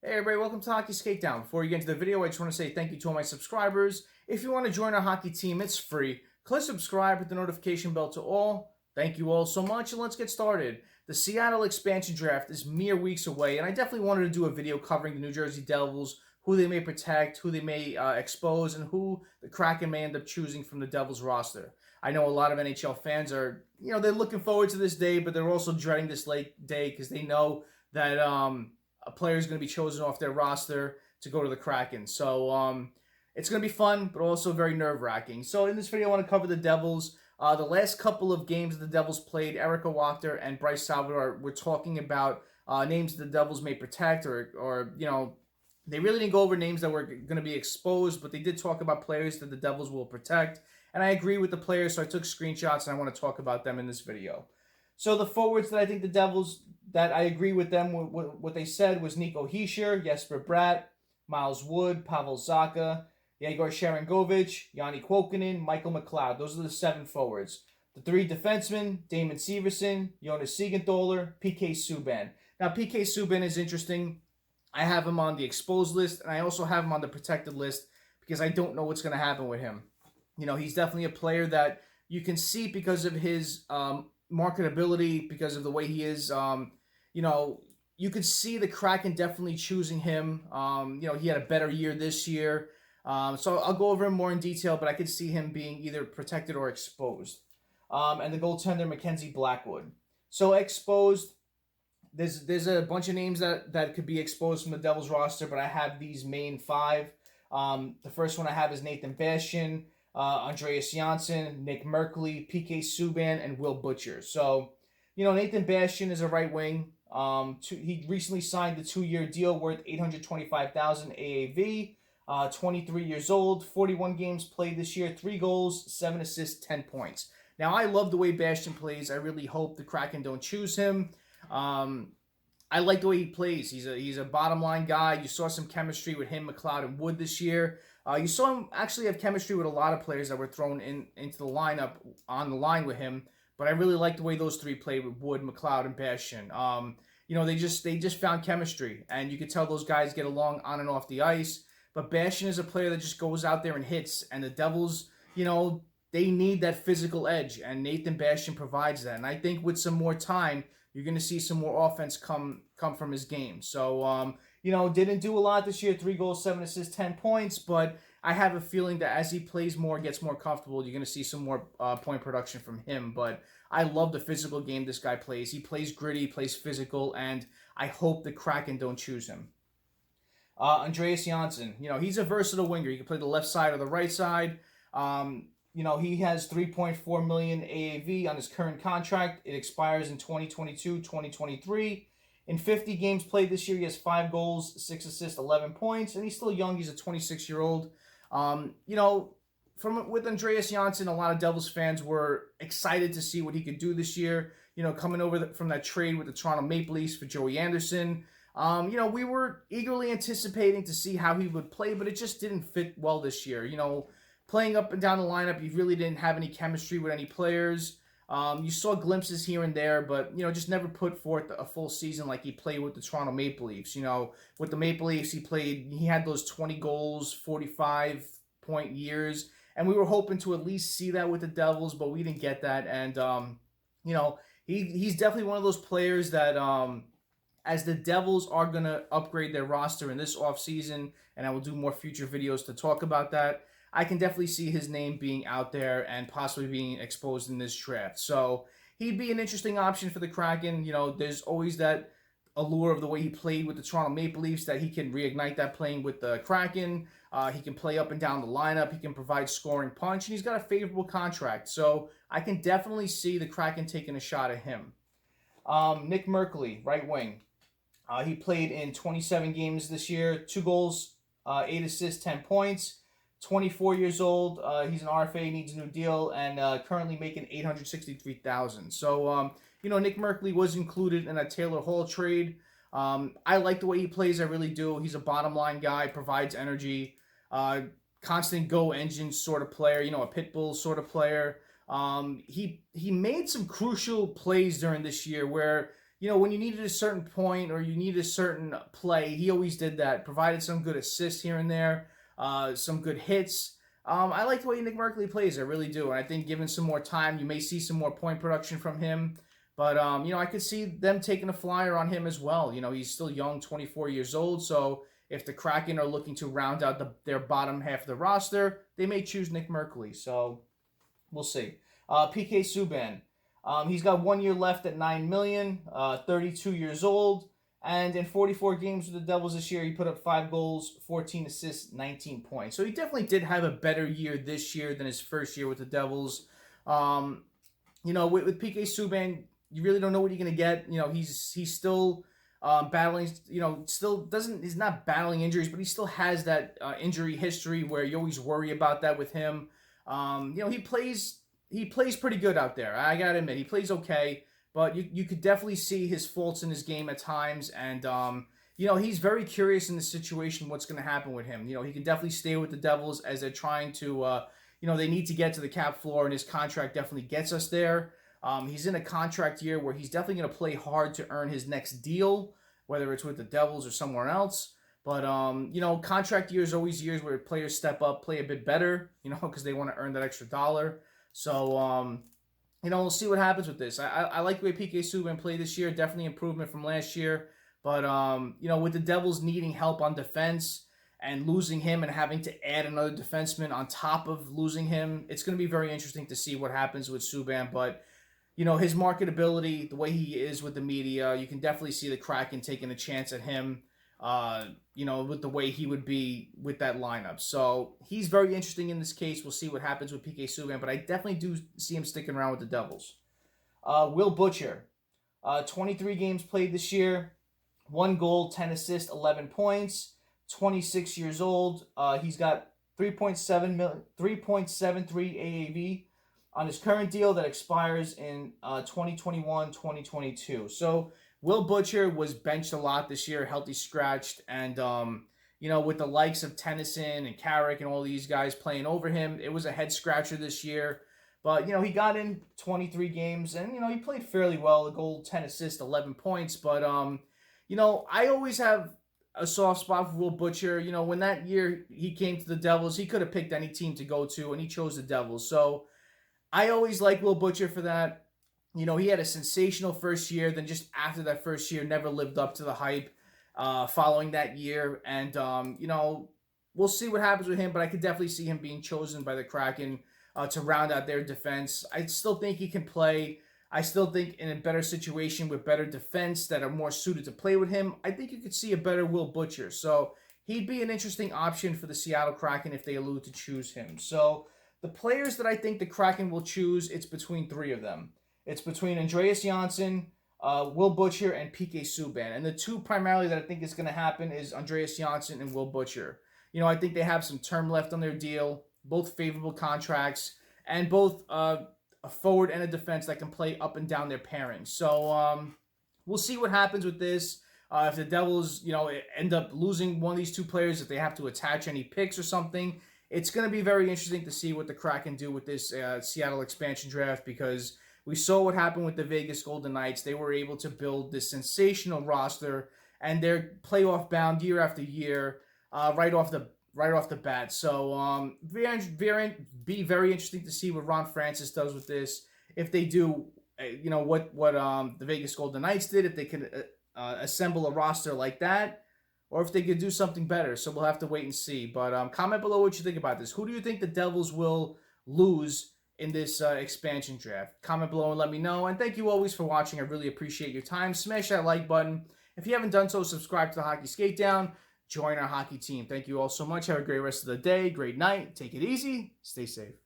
Hey everybody, welcome to Hockey Skatedown. Before you get into the video, I just want to say thank you to all my subscribers. If you want to join our hockey team, it's free. Click subscribe, hit the notification bell to all. Thank you all so much, and let's get started. The Seattle Expansion Draft is mere weeks away, and I definitely wanted to do a video covering the New Jersey Devils, who they may protect, who they may expose, and who the Kraken may end up choosing from the Devils roster. I know a lot of NHL fans are, they're looking forward to this day, but they're also dreading this late day because they know that a player is going to be chosen off their roster to go to the Kraken. So it's going to be fun, but also very nerve-wracking. So in this video, I want to cover the Devils. The last couple of games the Devils played, Erica Wachter and Bryce Salvador were talking about names the Devils may protect, or they really didn't go over names that were going to be exposed, but they did talk about players that the Devils will protect. And I agree with the players, so I took screenshots, and I want to talk about them in this video. So the forwards that I think the Devils, that I agree with them, what they said was Nico Hischier, Jesper Bratt, Miles Wood, Pavel Zacha, Yegor Sharangovich, Yanni Kuokkanen, Michael McLeod. Those are the 7 forwards. The 3 defensemen, Damon Severson, Jonas Siegenthaler, PK Subban. Now, PK Subban is interesting. I have him on the exposed list, and I also have him on the protected list because I don't know what's going to happen with him. He's definitely a player that you can see because of his marketability, because of the way he is. You could see the Kraken definitely choosing him. He had a better year this year. So I'll go over him more in detail, but I could see him being either protected or exposed. And the goaltender, Mackenzie Blackwood. So exposed, there's a bunch of names that could be exposed from the Devils roster, but I have these main 5. The first one I have is Nathan Bastian, Andreas Janssen, Nick Merkley, PK Subban, and Will Butcher. So, Nathan Bastian is a right wing. He recently signed the 2-year deal worth $825,000 AAV. 23 years old, 41 games played this year, 3 goals, 7 assists, 10 points. Now, I love the way Bastian plays. I really hope the Kraken don't choose him. I like the way he plays. He's a bottom line guy. You saw some chemistry with him, McLeod, and Wood this year. You saw him actually have chemistry with a lot of players that were thrown into the lineup on the line with him. But I really like the way those 3 played with Wood, McLeod, and Bastian. They just found chemistry, and you could tell those guys get along on and off the ice. But Bastian is a player that just goes out there and hits, and the Devils, they need that physical edge, and Nathan Bastian provides that. And I think with some more time, you're going to see some more offense come from his game. So, didn't do a lot this year, 3 goals, 7 assists, 10 points, but I have a feeling that as he plays more, gets more comfortable, you're going to see some more point production from him. But I love the physical game this guy plays. He plays gritty, plays physical, and I hope the Kraken don't choose him. Andreas Janssen, he's a versatile winger. He can play the left side or the right side. He has $3.4 million AAV on his current contract. It expires in 2022, 2023. In 50 games played this year, he has 5 goals, 6 assists, 11 points, and he's still young. He's a 26-year-old. With Andreas Janssen, a lot of Devils fans were excited to see what he could do this year. Coming over from that trade with the Toronto Maple Leafs for Joey Anderson. We were eagerly anticipating to see how he would play, but it just didn't fit well this year. Playing up and down the lineup, he really didn't have any chemistry with any players. You saw glimpses here and there, but, just never put forth a full season like he played with the Toronto Maple Leafs. With the Maple Leafs, he had those 20 goals, 45-point years, and we were hoping to at least see that with the Devils, but we didn't get that. And, he's definitely one of those players that, as the Devils are going to upgrade their roster in this offseason, and I will do more future videos to talk about that, I can definitely see his name being out there and possibly being exposed in this draft. So he'd be an interesting option for the Kraken. There's always that allure of the way he played with the Toronto Maple Leafs that he can reignite that playing with the Kraken. He can play up and down the lineup. He can provide scoring punch, and he's got a favorable contract. So I can definitely see the Kraken taking a shot at him. Nick Merkley, right wing. He played in 27 games this year, 2 goals, 8 assists, 10 points. 24 years old. He's an RFA, needs a new deal, and currently making $863,000. So, Nick Merkley was included in a Taylor Hall trade. I like the way he plays. I really do. He's a bottom line guy, provides energy, constant go engine sort of player. A pit bull sort of player. He made some crucial plays during this year where when you needed a certain point or you needed a certain play, he always did that. Provided some good assists here and there, some good hits. I like the way Nick Merkley plays. I really do. And I think given some more time, you may see some more point production from him. But, I could see them taking a flyer on him as well. He's still young, 24 years old. So if the Kraken are looking to round out their bottom half of the roster, they may choose Nick Merkley. So we'll see. PK Subban. He's got 1 year left at $9 million, 32 years old. And in 44 games with the Devils this year, he put up 5 goals, 14 assists, 19 points. So he definitely did have a better year this year than his first year with the Devils. With PK Subban, you really don't know what you're going to get. He's still battling, he's not battling injuries, but he still has that injury history where you always worry about that with him. He plays pretty good out there. I got to admit, he plays okay, but you could definitely see his faults in his game at times. And, he's very curious in the situation, what's going to happen with him. He can definitely stay with the Devils as they're trying to, they need to get to the cap floor, and his contract definitely gets us there. He's in a contract year where he's definitely going to play hard to earn his next deal, whether it's with the Devils or somewhere else. But, contract years are always years where players step up, play a bit better, because they want to earn that extra dollar. So, we'll see what happens with this. I like the way PK Subban played this year. Definitely improvement from last year. But, with the Devils needing help on defense and losing him and having to add another defenseman on top of losing him, it's going to be very interesting to see what happens with Subban. But, his marketability, the way he is with the media, you can definitely see the Kraken taking a chance at him, with the way he would be with that lineup. So he's very interesting in this case. We'll see what happens with PK Subban, but I definitely do see him sticking around with the Devils. Will Butcher, 23 games played this year, 1 goal, 10 assists, 11 points, 26 years old. He's got 3.73 AAV on his current deal that expires in 2021-2022. So Will Butcher was benched a lot this year, healthy scratched, and with the likes of Tennyson and Carrick and all these guys playing over him, it was a head scratcher this year. But he got in 23 games, and he played fairly well. A goal, 10 assists, 11 points. But I always have a soft spot for Will Butcher. When that year he came to the Devils, he could have picked any team to go to, and he chose the Devils. So I always like Will Butcher for that. He had a sensational first year, then just after that first year, never lived up to the hype following that year. And, we'll see what happens with him, but I could definitely see him being chosen by the Kraken to round out their defense. I still think he can play. I still think in a better situation with better defense that are more suited to play with him, I think you could see a better Will Butcher. So he'd be an interesting option for the Seattle Kraken if they allude to choose him. So the players that I think the Kraken will choose, it's between 3 of them. It's between Andreas Johnsson, Will Butcher, and PK Subban. And the 2 primarily that I think is going to happen is Andreas Johnsson and Will Butcher. I think they have some term left on their deal, both favorable contracts, and both a forward and a defense that can play up and down their pairings. So we'll see what happens with this. If the Devils, end up losing one of these 2 players, if they have to attach any picks or something, it's going to be very interesting to see what the Kraken do with this Seattle expansion draft, because we saw what happened with the Vegas Golden Knights. They were able to build this sensational roster, and they're playoff bound year after year, right off the bat. So be very interesting to see what Ron Francis does with this. If they do, what the Vegas Golden Knights did, if they can assemble a roster like that, or if they could do something better. So we'll have to wait and see. But comment below what you think about this. Who do you think the Devils will lose in this expansion draft? Comment below and let me know. And thank you always for watching. I really appreciate your time. Smash that like button. If you haven't done so, subscribe to the Hockey Skatedown. Join our hockey team. Thank you all so much. Have a great rest of the day. Great night. Take it easy. Stay safe.